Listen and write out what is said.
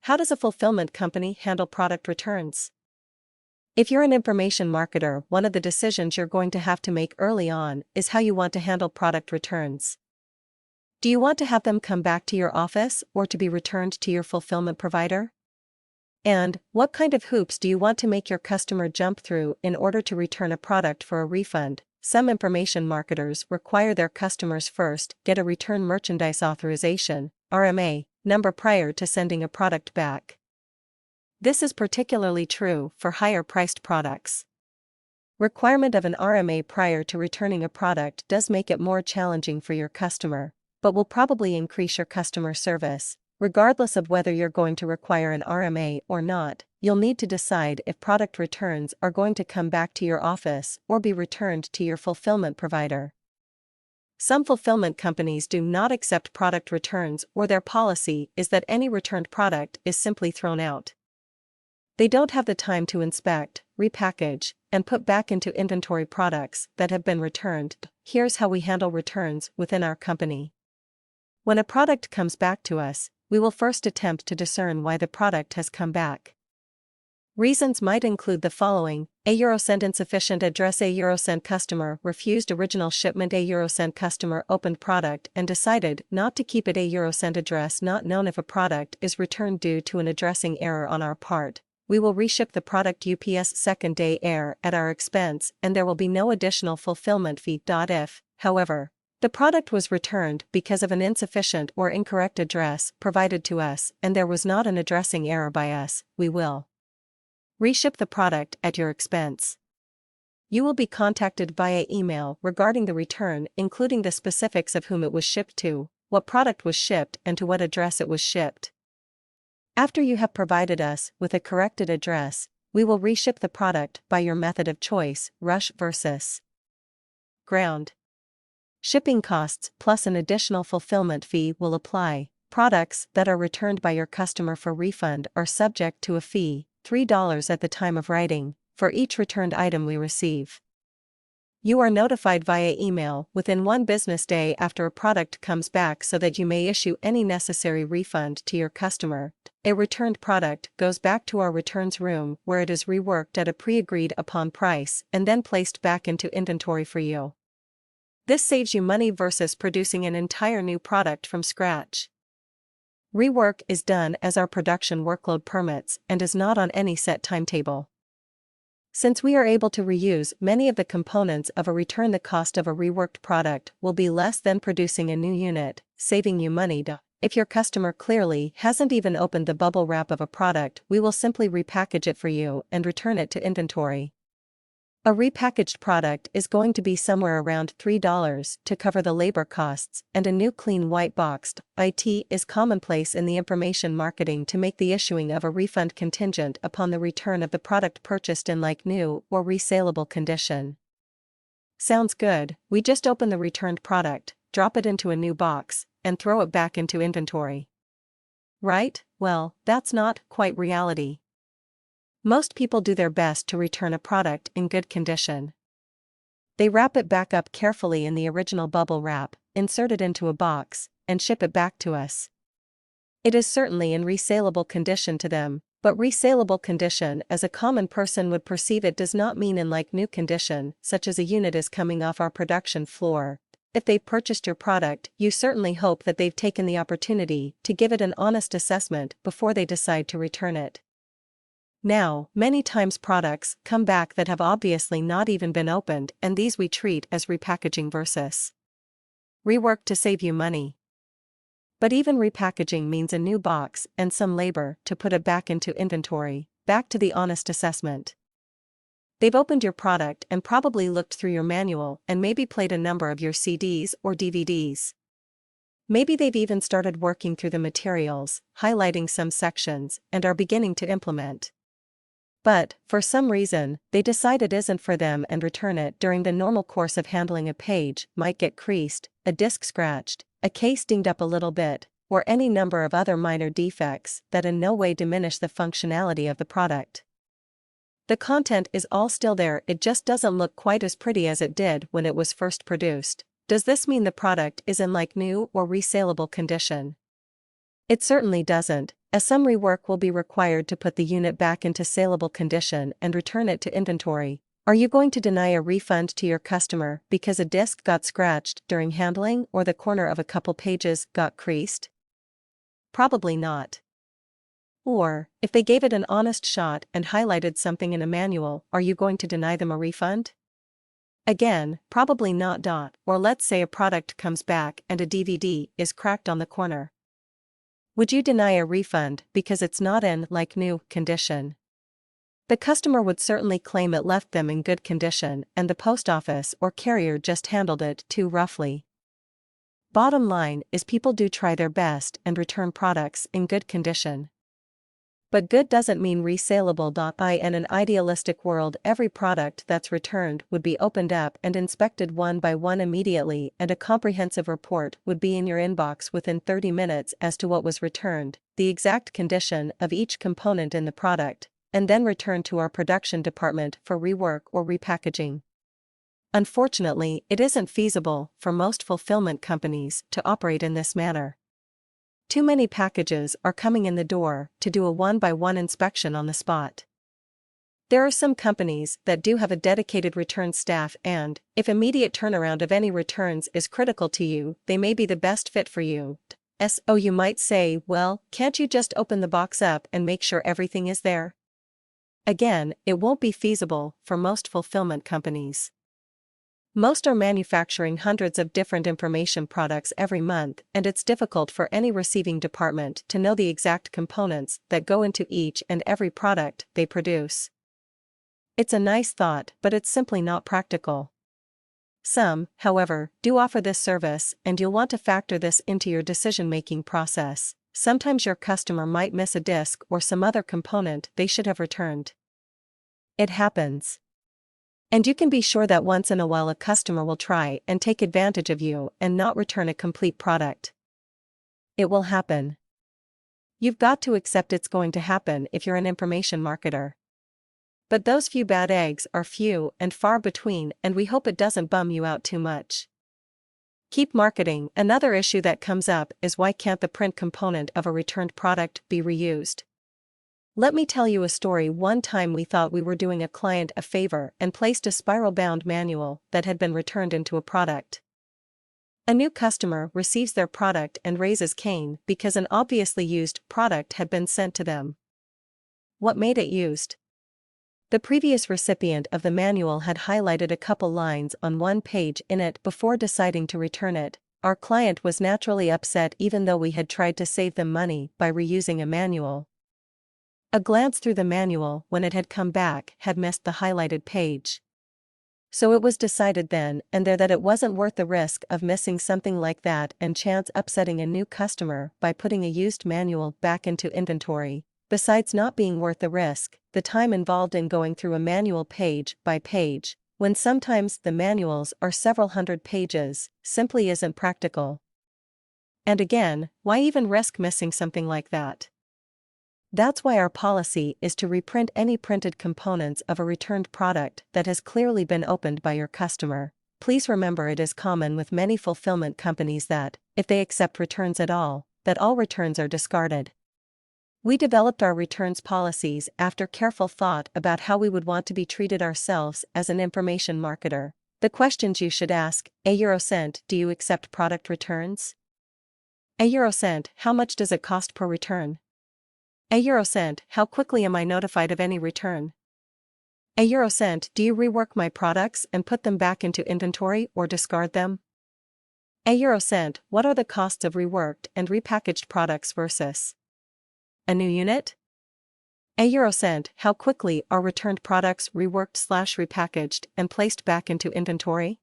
How does a fulfillment company handle product returns? If you're an information marketer, one of the decisions you're going to have to make early on is how you want to handle product returns. Do you want to have them come back to your office or to be returned to your fulfillment provider? And what kind of hoops do you want to make your customer jump through in order to return a product for a refund? Some information marketers require their customers first get a return merchandise authorization (RMA) number prior to sending a product back. This is particularly true for higher-priced products. Requirement of an RMA prior to returning a product does make it more challenging for your customer, but will probably increase your customer service. Regardless of whether you're going to require an RMA or not, you'll need to decide if product returns are going to come back to your office or be returned to your fulfillment provider. Some fulfillment companies do not accept product returns, or their policy is that any returned product is simply thrown out. They don't have the time to inspect, repackage, and put back into inventory products that have been returned. Here's how we handle returns within our company. When a product comes back to us, we will first attempt to discern why the product has come back. Reasons might include the following: €, sent insufficient address, €, sent customer refused original shipment, €, sent customer opened product and decided not to keep it, €, sent address not known. If a product is returned due to an addressing error on our part, we will reship the product UPS second day air at our expense and there will be no additional fulfillment fee. If, however, the product was returned because of an insufficient or incorrect address provided to us and there was not an addressing error by us, we will reship the product at your expense. You will be contacted via email regarding the return, including the specifics of whom it was shipped to, what product was shipped, and to what address it was shipped. After you have provided us with a corrected address, we will reship the product by your method of choice, rush versus ground. Shipping costs plus an additional fulfillment fee will apply. Products that are returned by your customer for refund are subject to a fee, $3 at the time of writing, for each returned item we receive. You are notified via email within 1 business day after a product comes back so that you may issue any necessary refund to your customer. A returned product goes back to our returns room where it is reworked at a pre-agreed upon price and then placed back into inventory for you. This saves you money versus producing an entire new product from scratch. Rework is done as our production workload permits and is not on any set timetable. Since we are able to reuse many of the components of a return, the cost of a reworked product will be less than producing a new unit, saving you money. If your customer clearly hasn't even opened the bubble wrap of a product, we will simply repackage it for you and return it to inventory. A repackaged product is going to be somewhere around $3 to cover the labor costs, and a new clean white boxed IT is commonplace in the information marketing to make the issuing of a refund contingent upon the return of the product purchased in like new or resaleable condition. Sounds good. We just open the returned product, drop it into a new box, and throw it back into inventory. Right? Well, that's not quite reality. Most people do their best to return a product in good condition. They wrap it back up carefully in the original bubble wrap, insert it into a box, and ship it back to us. It is certainly in resaleable condition to them, but resaleable condition as a common person would perceive it does not mean in like new condition, such as a unit is coming off our production floor. If they've purchased your product, you certainly hope that they've taken the opportunity to give it an honest assessment before they decide to return it. Now, many times products come back that have obviously not even been opened, and these we treat as repackaging versus rework to save you money. But even repackaging means a new box and some labor to put it back into inventory. Back to the honest assessment. They've opened your product and probably looked through your manual and maybe played a number of your CDs or DVDs. Maybe they've even started working through the materials, highlighting some sections, and are beginning to implement. But, for some reason, they decide it isn't for them and return it. During the normal course of handling, a page might get creased, a disc scratched, a case dinged up a little bit, or any number of other minor defects that in no way diminish the functionality of the product. The content is all still there, it just doesn't look quite as pretty as it did when it was first produced. Does this mean the product is in like new or resaleable condition? It certainly doesn't, as some rework will be required to put the unit back into saleable condition and return it to inventory. Are you going to deny a refund to your customer because a disc got scratched during handling or the corner of a couple pages got creased? Probably not. Or, if they gave it an honest shot and highlighted something in a manual, are you going to deny them a refund? Again, probably not. Or let's say a product comes back and a DVD is cracked on the corner. Would you deny a refund because it's not in like new condition? The customer would certainly claim it left them in good condition and the post office or carrier just handled it too roughly. Bottom line is people do try their best and return products in good condition. But good doesn't mean resaleable. In an idealistic world, every product that's returned would be opened up and inspected one by one immediately, and a comprehensive report would be in your inbox within 30 minutes as to what was returned, the exact condition of each component in the product, and then returned to our production department for rework or repackaging. Unfortunately, it isn't feasible for most fulfillment companies to operate in this manner. Too many packages are coming in the door to do a one-by-one inspection on the spot. There are some companies that do have a dedicated return staff, and, if immediate turnaround of any returns is critical to you, they may be the best fit for you. So you might say, well, can't you just open the box up and make sure everything is there? Again, it won't be feasible for most fulfillment companies. Most are manufacturing hundreds of different information products every month, and it's difficult for any receiving department to know the exact components that go into each and every product they produce. It's a nice thought, but it's simply not practical. Some, however, do offer this service, and you'll want to factor this into your decision-making process. Sometimes your customer might miss a disc or some other component they should have returned. It happens. And you can be sure that once in a while a customer will try and take advantage of you and not return a complete product. It will happen. You've got to accept it's going to happen if you're an information marketer. But those few bad eggs are few and far between, and we hope it doesn't bum you out too much. Keep marketing. Another issue that comes up is why can't the print component of a returned product be reused? Let me tell you a story. One time we thought we were doing a client a favor and placed a spiral-bound manual that had been returned into a product. A new customer receives their product and raises Cain because an obviously used product had been sent to them. What made it used? The previous recipient of the manual had highlighted a couple lines on one page in it before deciding to return it. Our client was naturally upset even though we had tried to save them money by reusing a manual. A glance through the manual when it had come back had missed the highlighted page. So it was decided then and there that it wasn't worth the risk of missing something like that and chance upsetting a new customer by putting a used manual back into inventory. Besides not being worth the risk, the time involved in going through a manual page by page, when sometimes the manuals are several hundred pages, simply isn't practical. And again, why even risk missing something like that? That's why our policy is to reprint any printed components of a returned product that has clearly been opened by your customer. Please remember it is common with many fulfillment companies that, if they accept returns at all, that all returns are discarded. We developed our returns policies after careful thought about how we would want to be treated ourselves as an information marketer. The questions you should ask: €1, do you accept product returns? €1, how much does it cost per return? €1, how quickly am I notified of any return? €1, do you rework my products and put them back into inventory or discard them? €1, what are the costs of reworked and repackaged products versus a new unit? €1, how quickly are returned products reworked/repackaged and placed back into inventory?